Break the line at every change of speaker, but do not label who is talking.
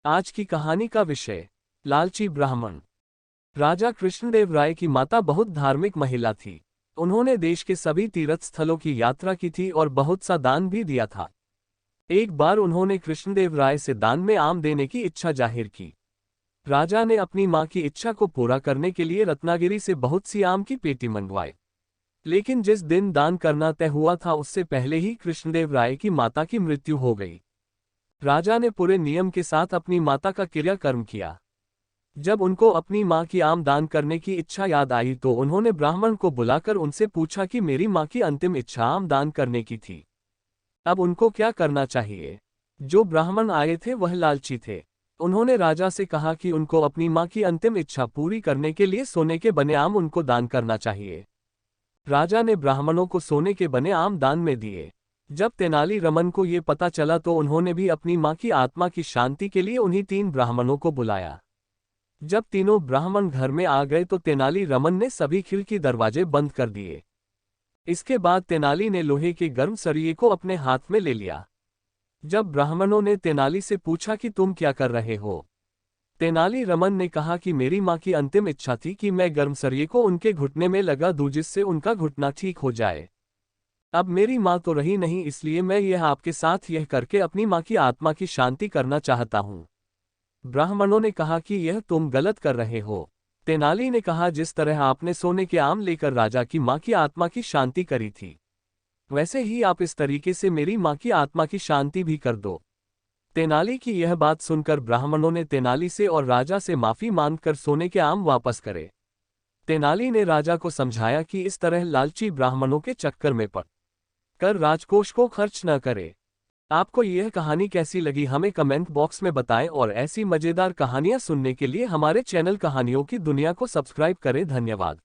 आज की कहानी का विषय लालची ब्राह्मण। राजा कृष्णदेव राय की माता बहुत धार्मिक महिला थी। उन्होंने देश के सभी तीर्थ स्थलों की यात्रा की थी और बहुत सा दान भी दिया था। एक बार उन्होंने कृष्णदेव राय से दान में आम देने की इच्छा जाहिर की। राजा ने अपनी मां की इच्छा को पूरा करने के लिए रत्नागिरी से बहुत सी आम की पेटी मंगवाई। लेकिन जिस दिन दान करना तय हुआ था उससे पहले ही कृष्णदेव राय की माता की मृत्यु हो गई। राजा ने पूरे नियम के साथ अपनी माता का क्रियाकर्म किया। जब उनको अपनी मां की आम दान करने की इच्छा याद आई तो उन्होंने ब्राह्मण को बुलाकर उनसे पूछा कि मेरी मां की अंतिम इच्छा आम दान करने की थी। अब उनको क्या करना चाहिए? जो ब्राह्मण आए थे वह लालची थे। उन्होंने राजा से कहा कि उनको अपनी मां की अंतिम इच्छा पूरी करने के लिए सोने के बने आम उनको दान करना चाहिए। राजा ने ब्राह्मणों को सोने के बने आम दान में दिए। जब तेनाली रमन को ये पता चला तो उन्होंने भी अपनी मां की आत्मा की शांति के लिए उन्हीं 3 ब्राह्मणों को बुलाया। जब तीनों ब्राह्मण घर में आ गए तो तेनाली रमन ने सभी खिड़की दरवाजे बंद कर दिए। इसके बाद तेनाली ने लोहे के गर्म सरिये को अपने हाथ में ले लिया। जब ब्राह्मणों ने तेनाली से पूछा कि तुम क्या कर रहे हो, तेनाली रमन ने कहा कि मेरी मां की अंतिम इच्छा थी कि मैं गर्म सरिये को उनके घुटने में लगा दूं जिससे उनका घुटना ठीक हो जाए। अब मेरी मां तो रही नहीं, इसलिए मैं यह आपके साथ यह करके अपनी मां की आत्मा की शांति करना चाहता हूं। ब्राह्मणों ने कहा कि यह तुम गलत कर रहे हो। तेनाली ने कहा जिस तरह आपने सोने के आम लेकर राजा की मां की आत्मा की शांति करी थी, वैसे ही आप इस तरीके से मेरी मां की आत्मा की शांति भी कर दो। तेनाली की यह बात सुनकर ब्राह्मणों ने तेनाली से और राजा से माफी मांगकर सोने के आम वापस करे। तेनाली ने राजा को समझाया कि इस तरह लालची ब्राह्मणों के चक्कर में पड़ कर राजकोष को खर्च न करे। आपको यह कहानी कैसी लगी हमें कमेंट बॉक्स में बताएं और ऐसी मजेदार कहानियां सुनने के लिए हमारे चैनल कहानियों की दुनिया को सब्सक्राइब करें। धन्यवाद।